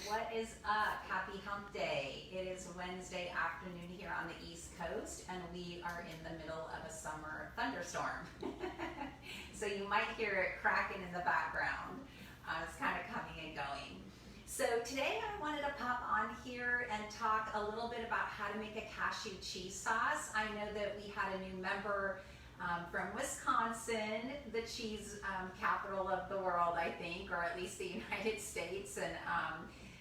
What is up? Happy hump day. It is Wednesday afternoon here on the East Coast and we are in the middle of a summer thunderstorm. So you might hear it cracking in the background. It's kind of coming and going. So today I wanted to pop on here and talk a little bit about how to make a cashew cheese sauce. I know that we had a new member from Wisconsin, the cheese capital of the world, I think, or at least the United States, and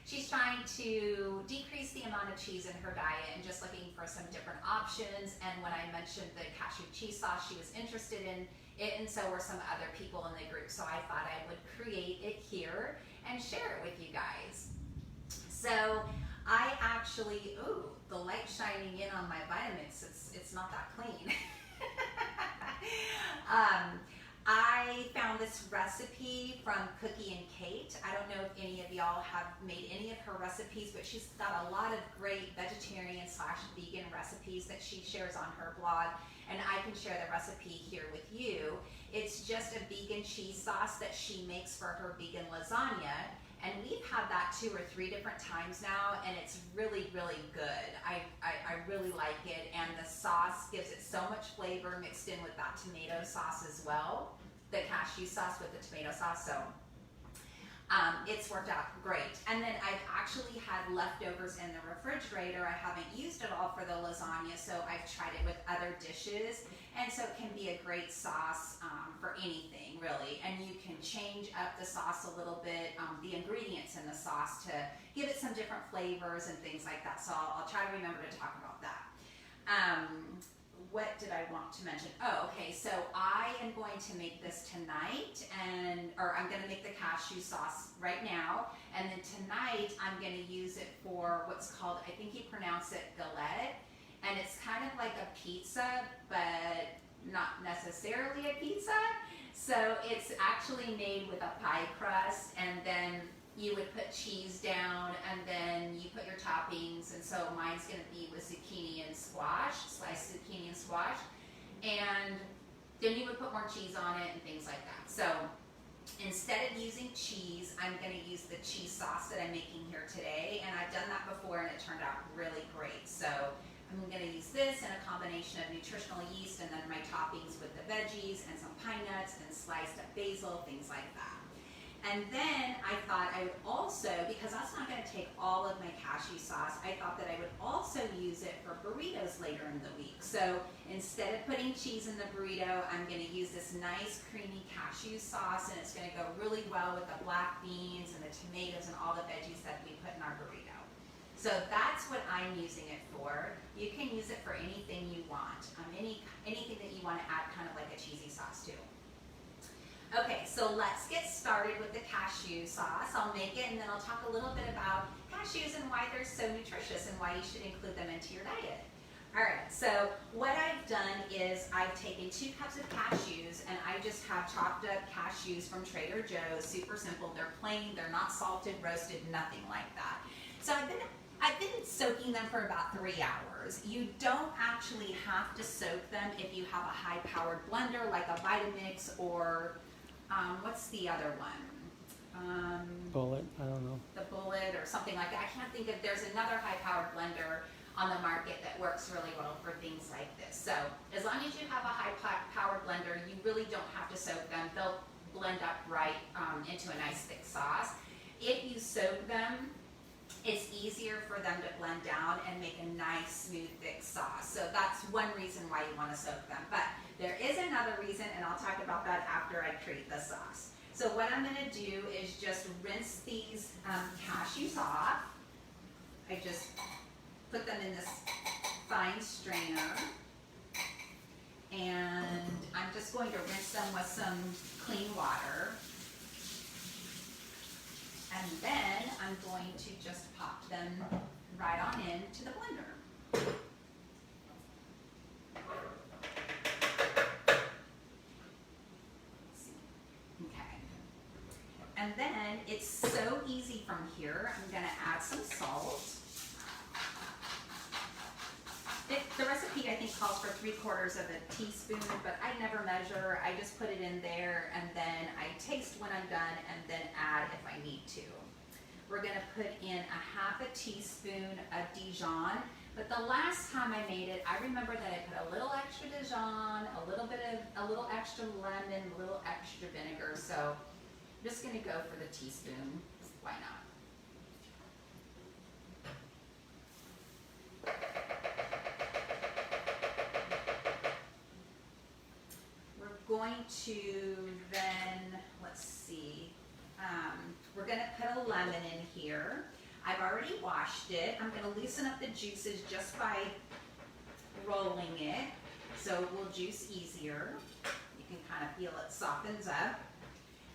she's trying to decrease the amount of cheese in her diet and just looking for some different options. And when I mentioned the cashew cheese sauce, she was interested in it, and so were some other people in the group. So I thought I would create it here and share it with you guys. So I actually, ooh, the light shining in on my Vitamix, it's not that clean. I found this recipe from Cookie and Kate. I don't know if any of y'all have made any of her recipes, but she's got a lot of great vegetarian/vegan recipes that she shares on her blog, and I can share the recipe here with you. It's just a vegan cheese sauce that she makes for her vegan lasagna, and we've had that 2 or 3 different times now, and it's really, really good. I really like it, and the sauce gives it so much flavor mixed in with that tomato sauce as well, the cashew sauce with the tomato sauce, so it's worked out great. And then I've actually had leftovers in the refrigerator. I haven't used it all for the lasagna, so I've tried it with other dishes, and so it can be a great sauce for anything, really. And you can change up the sauce a little bit, the ingredients in the sauce, to give it some different flavors and things like that. So I'll try to remember to talk about that. What did I want to mention? Oh, okay, so I am going to make this tonight, or I'm gonna make the cashew sauce right now, and then tonight I'm gonna use it for what's called, I think you pronounce it galette, and it's kind of like a pizza, but not necessarily a pizza. So it's actually made with a pie crust, and then you would put cheese down, and then you put your toppings, and so mine's gonna be with zucchini and squash, sliced zucchini and squash, and then you would put more cheese on it and things like that. So instead of using cheese, I'm gonna use the cheese sauce that I'm making here today, and I've done that before and it turned out really great. So I'm gonna use this in a combination of nutritional yeast and then my toppings with the veggies and some pine nuts and sliced up basil, things like that. And then I thought I would also, because that's not gonna take all of my cashew sauce, I thought that I would also use it for burritos later in the week. So instead of putting cheese in the burrito, I'm gonna use this nice creamy cashew sauce, and it's gonna go really well with the black beans and the tomatoes and all the veggies that we put in our burrito. So that's what I'm using it for. You can use it for anything you want, anything that you wanna add kind of like a cheesy sauce to. Okay, so let's get started with the cashew sauce. I'll make it and then I'll talk a little bit about cashews and why they're so nutritious and why you should include them into your diet. All right, so what I've done is I've taken 2 cups of cashews, and I just have chopped up cashews from Trader Joe's. Super simple. They're plain, they're not salted, roasted, nothing like that. So I've been soaking them for about 3 hours. You don't actually have to soak them if you have a high-powered blender like a Vitamix or what's the other one? Bullet, I don't know. The Bullet or something like that. I can't think of, there's another high-powered blender on the market that works really well for things like this. So as long as you have a high-powered blender, you really don't have to soak them. They'll blend up right into a nice thick sauce. If you soak them, it's easier for them to blend down and make a nice, smooth, thick sauce. So that's one reason why you want to soak them. But there is another reason, and I'll talk about that after I create the sauce. So what I'm going to do is just rinse these cashews off. I just put them in this fine strainer, and I'm just going to rinse them with some clean water. And then I'm going to just pop them right on into the blender. Okay. And then it's so easy from here. I'm gonna add some salt. The recipe I think calls for 3/4 of a teaspoon, but I never measure. I just put it in there, and then I taste when I'm done and then add if I need to. we're going to put in a half a teaspoon of Dijon. But the last time I made it, I remember that I put a little extra Dijon, a little extra lemon, a little extra vinegar. So I'm just going to go for the teaspoon. Why not? We're going to then, let's see, we're going to put a lemon in here. I've already washed it. I'm going to loosen up the juices just by rolling it, so it will juice easier. You can kind of feel it softens up.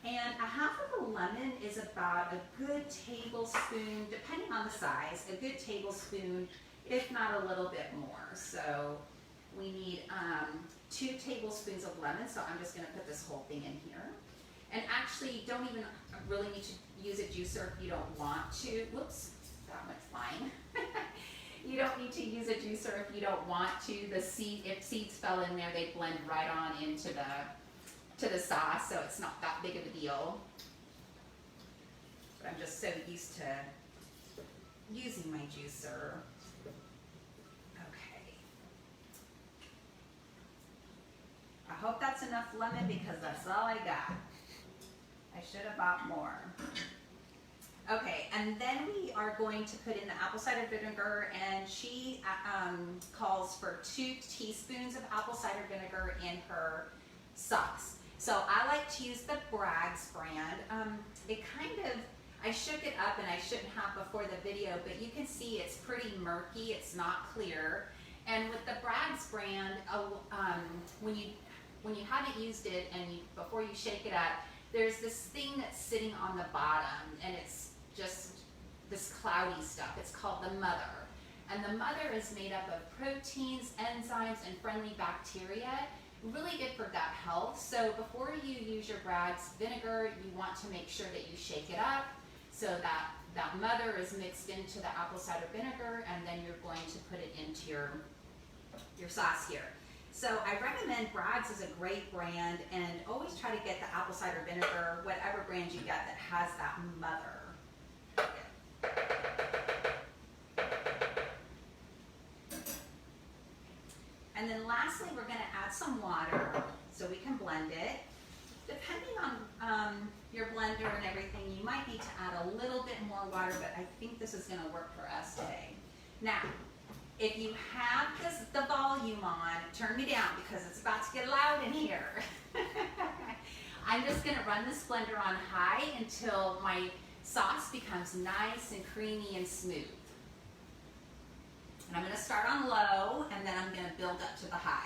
And a half of a lemon is about a good tablespoon, depending on the size, a good tablespoon, if not a little bit more. So we need 2 tablespoons of lemon, so I'm just going to put this whole thing in here. And actually, you don't even really need to use a juicer if you don't want to. Whoops, that went fine. You don't need to use a juicer if you don't want to. If seeds fell in there, they blend right on into the sauce, so it's not that big of a deal. But I'm just so used to using my juicer. Okay. I hope that's enough lemon because that's all I got. I should have bought more. Okay, and then we are going to put in the apple cider vinegar, and she calls for 2 teaspoons of apple cider vinegar in her sauce. So I like to use the Bragg's brand. It kind of, I shook it up and I shouldn't have before the video, but you can see it's pretty murky, it's not clear. And with the Bragg's brand, when you haven't used it and before you shake it up, there's this thing that's sitting on the bottom, and it's just this cloudy stuff. It's called the mother. And the mother is made up of proteins, enzymes, and friendly bacteria. Really good for gut health. So before you use your Bragg's vinegar, you want to make sure that you shake it up so that that mother is mixed into the apple cider vinegar, and then you're going to put it into your sauce here. So I recommend Bragg's is a great brand, and always try to get the apple cider vinegar, whatever brand you get that has that mother. And then lastly, we're going to add some water so we can blend it. Depending on your blender and everything, you might need to add a little bit more water, but I think this is going to work for us today. Now, if you have the volume on, turn me down because it's about to get loud in here. I'm just going to run this blender on high until my sauce becomes nice and creamy and smooth. And I'm going to start on low, and then I'm going to build up to the high.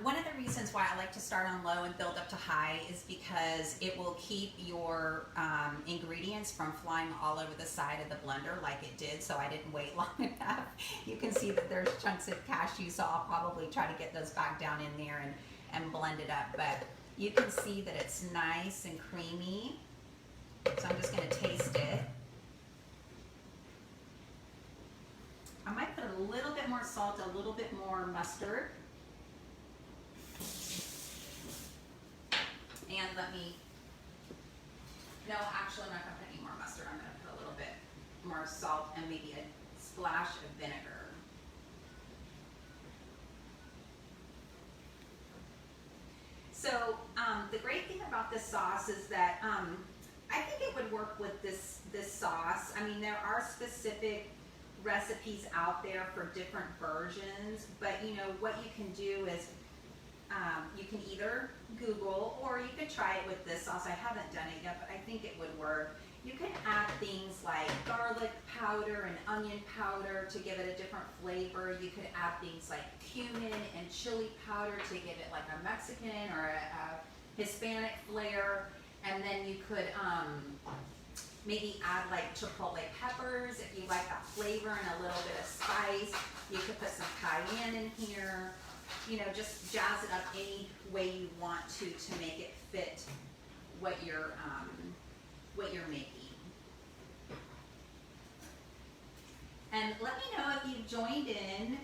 One of the reasons why I like to start on low and build up to high is because it will keep your ingredients from flying all over the side of the blender like it did, so I didn't wait long enough. You can see that there's chunks of cashew, so I'll probably try to get those back down in there and blend it up. But you can see that it's nice and creamy, so I'm just going to taste it. I might put a little bit more salt, a little bit more mustard. And no, actually I'm not going to put any more mustard. I'm going to put a little bit more salt and maybe a splash of vinegar. So the great thing about this sauce is that I think it would work with this this sauce. I mean, there are specific recipes out there for different versions, but you know, what you can do is you can either Google or you could try it with this sauce. I haven't done it yet, but I think it would work. You can add things like garlic powder and onion powder to give it a different flavor. You could add things like cumin and chili powder to give it like a Mexican or a Hispanic flair. And then you could maybe add like chipotle peppers if you like that flavor and a little bit of spice. You could put some cayenne in here. You know, just jazz it up any way you want to make it fit what you're making. And let me know if you've joined in,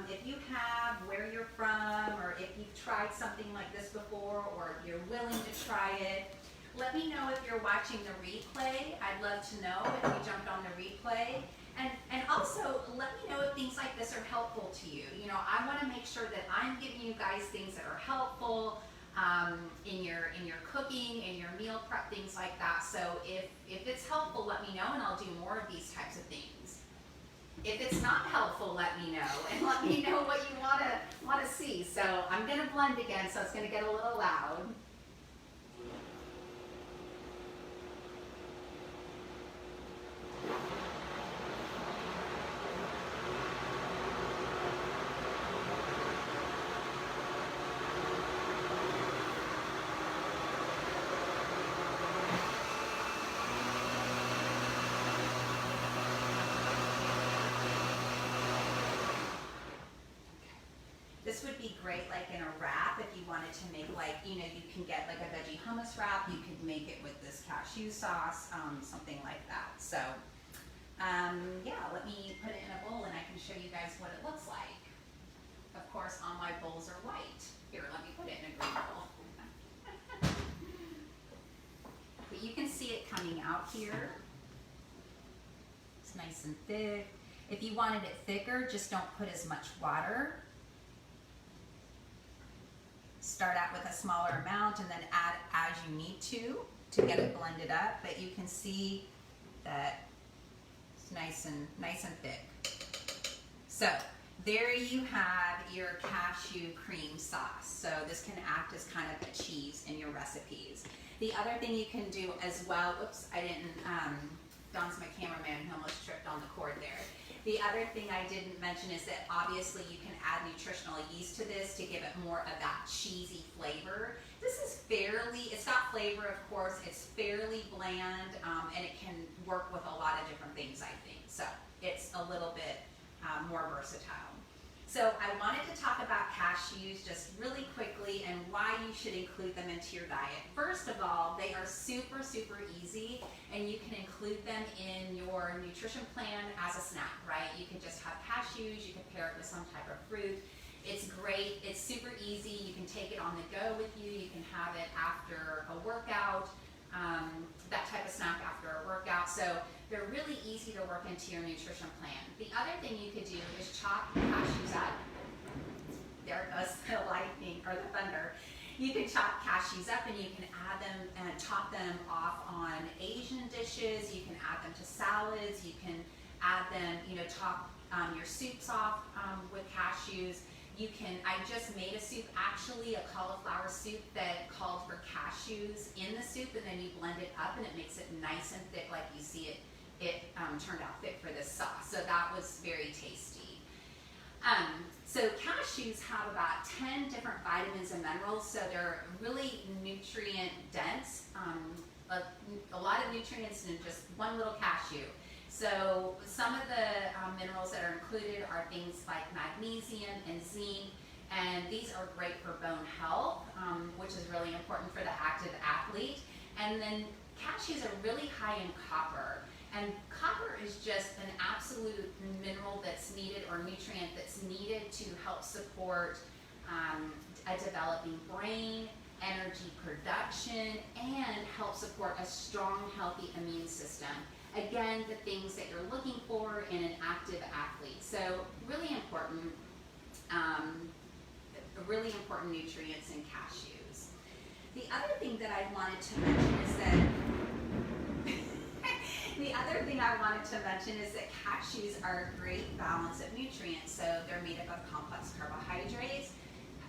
if you have, where you're from, or if you've tried something like this before, or if you're willing to try it. Let me know if you're watching the replay. I'd love to know if you jumped on the replay. And also, let me know if things like this are helpful to you. You know, I want to make sure that I'm giving you guys things that are helpful in your cooking, in your meal prep, things like that. So if it's helpful, let me know, and I'll do more of these types of things. If it's not helpful, let me know, and let me know what you want to see. So I'm going to blend again, so it's going to get a little loud. This would be great like in a wrap if you wanted to make like, you know, you can get like a veggie hummus wrap. You could make it with this cashew sauce, something like that. So, yeah, let me put it in a bowl and I can show you guys what it looks like. Of course, all my bowls are white. Here, let me put it in a green bowl. But you can see it coming out here. It's nice and thick. If you wanted it thicker, just don't put as much water. Start out with a smaller amount and then add as you need to get it blended up. But you can see that it's nice and thick. So there you have your cashew cream sauce. So this can act as kind of a cheese in your recipes. The other thing you can do as well, oops, I didn't, Don's my cameraman, he almost tripped on the cord there. The other thing I didn't mention is that obviously you can add nutritional yeast to this to give it more of that cheesy flavor. This is fairly, it's got flavor of course, it's fairly bland, and it can work with a lot of different things I think. So it's a little bit more versatile. So I wanted to talk about cashews just really quickly and why you should include them into your diet. First of all, they are super, super easy and you can include them in your nutrition plan as a snack, right? You can just have cashews, you can pair it with some type of fruit. It's great, it's super easy, you can take it on the go with you, you can have it after a workout, that type of snack after a workout. So they're really easy to work into your nutrition plan. The other thing you could do is chop cashews up. There goes the lightning or the thunder. You can chop cashews up and you can add them and top them off on Asian dishes. You can add them to salads. You can add them, you know, top your soups off with cashews. You can, I just made a soup, actually a cauliflower soup that called for cashews in the soup, and then you blend it up and it makes it nice and thick like you see it. It turned out fit for this sauce, so that was very tasty. So cashews have about 10 different vitamins and minerals, so they're really nutrient dense, a lot of nutrients in just one little cashew. So some of the minerals that are included are things like magnesium and zinc, and these are great for bone health, which is really important for the active athlete. And then cashews are really high in copper. And copper is just an absolute mineral that's needed, or nutrient that's needed to help support a developing brain, energy production, and help support a strong, healthy immune system. Again, the things that you're looking for in an active athlete. So really important nutrients in cashews. The other thing that I wanted to mention is that thing I wanted to mention is that cashews are a great balance of nutrients. So they're made up of complex carbohydrates,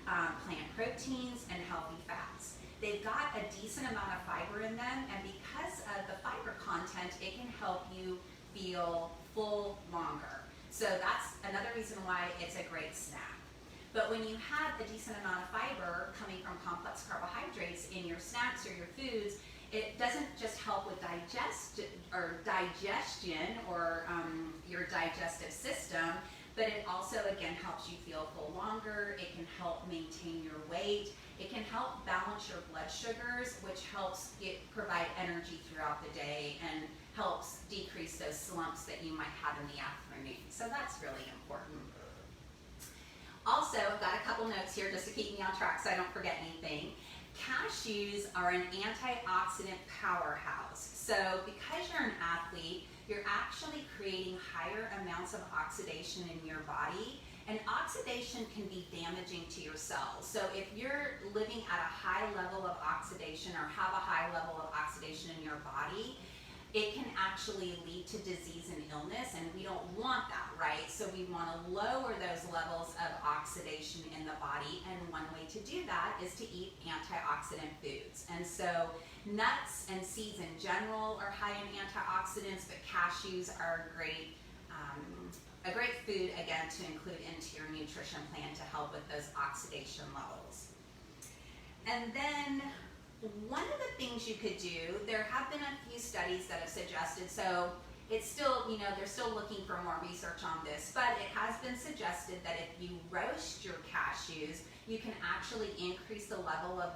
plant proteins, and healthy fats. They've got a decent amount of fiber in them, and because of the fiber content, it can help you feel full longer. So that's another reason why it's a great snack. But when you have a decent amount of fiber coming from complex carbohydrates in your snacks or your foods, it doesn't just help with digestion or your digestive system, but it also, again, helps you feel full longer. It can help maintain your weight. It can help balance your blood sugars, which helps provide energy throughout the day and helps decrease those slumps that you might have in the afternoon. So that's really important. Also, I've got a couple notes here just to keep me on track so I don't forget anything. Cashews are an antioxidant powerhouse. So because you're an athlete, you're actually creating higher amounts of oxidation in your body, and oxidation can be damaging to your cells. So if you're living at a high level of oxidation or have a high level of oxidation in your body, it can actually lead to disease and illness, and we don't want that, right? So we want to lower those levels of oxidation in the body, and one way to do that is to eat antioxidant foods. And so nuts and seeds in general are high in antioxidants, but cashews are a great food, again, to include into your nutrition plan to help with those oxidation levels. And then one of the things you could do, there have been a few studies that have suggested, so it's still, they're still looking for more research on this, but it has been suggested that if you roast your cashews, you can actually increase the level of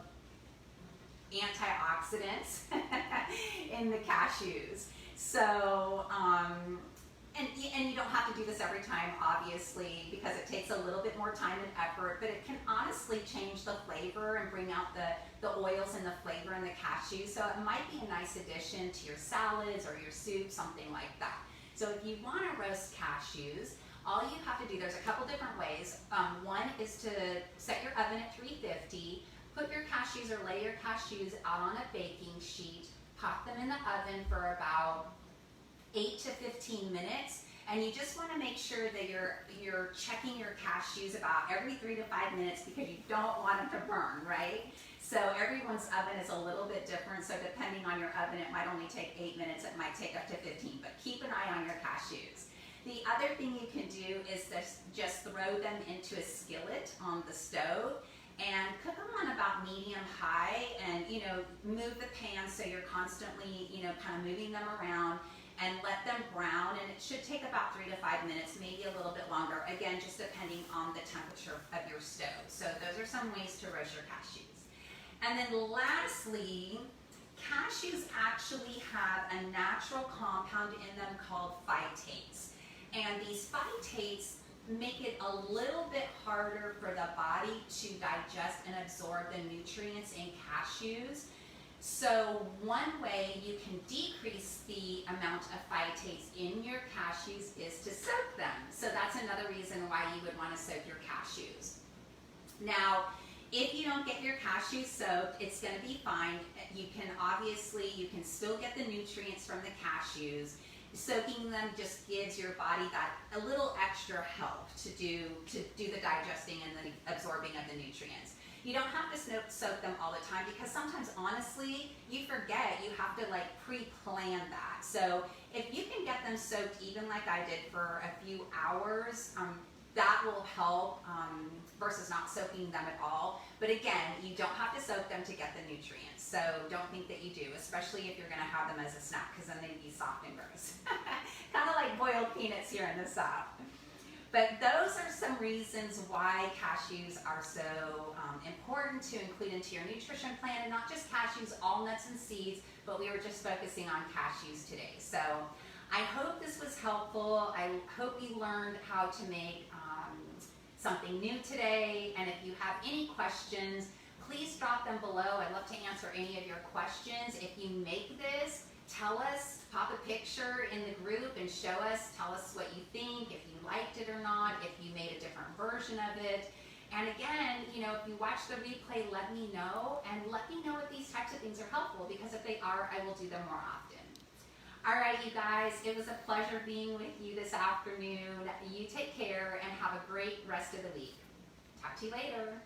antioxidants in the cashews. So, and you don't have to do this every time, obviously, because it takes a little bit more time and effort, but it can honestly change the flavor and bring out the oils and the flavor in the cashews. So it might be a nice addition to your salads or your soup, something like that. So if you want to roast cashews, all you have to do, there's a couple different ways. One is to set your oven at 350, put your cashews or lay your cashews out on a baking sheet, pop them in the oven for about 8 to 15 minutes, and you just want to make sure that you're checking your cashews about every 3 to 5 minutes because you don't want them to burn, right? So everyone's oven is a little bit different, so depending on your oven, it might only take 8 minutes, it might take up to 15, but keep an eye on your cashews. The other thing you can do is just throw them into a skillet on the stove and cook them on about medium-high, and move the pan so you're constantly kind of moving them around, and let them brown, and it should take about 3 to 5 minutes, maybe a little bit longer, again, just depending on the temperature of your stove. So those are some ways to roast your cashews. And then lastly, cashews actually have a natural compound in them called phytates. And these phytates make it a little bit harder for the body to digest and absorb the nutrients in cashews. So one way you can decrease the amount of phytates in your cashews is to soak them. So that's another reason why you would want to soak your cashews. Now, if you don't get your cashews soaked, it's going to be fine. You can still get the nutrients from the cashews. Soaking them just gives your body that a little extra help to do the digesting and the absorbing of the nutrients. You don't have to soak them all the time because sometimes, honestly, you forget. You have to pre-plan that. So if you can get them soaked even like I did for a few hours, that will help versus not soaking them at all. But again, you don't have to soak them to get the nutrients. So don't think that you do, especially if you're going to have them as a snack because then they'd be soft and gross. Kind of like boiled peanuts here in the South. But those are some reasons why cashews are so important to include into your nutrition plan, and not just cashews, all nuts and seeds, but we were just focusing on cashews today. So I hope this was helpful. I hope you learned how to make something new today, and if you have any questions, please drop them below. I'd love to answer any of your questions. If you make this, tell us, pop a picture in the group and show us, tell us what you think, if you liked it or not, if you made a different version of it. And again, if you watch the replay, let me know, and let me know if these types of things are helpful, because if they are, I will do them more often. All right, you guys, it was a pleasure being with you this afternoon. You take care and have a great rest of the week. Talk to you later.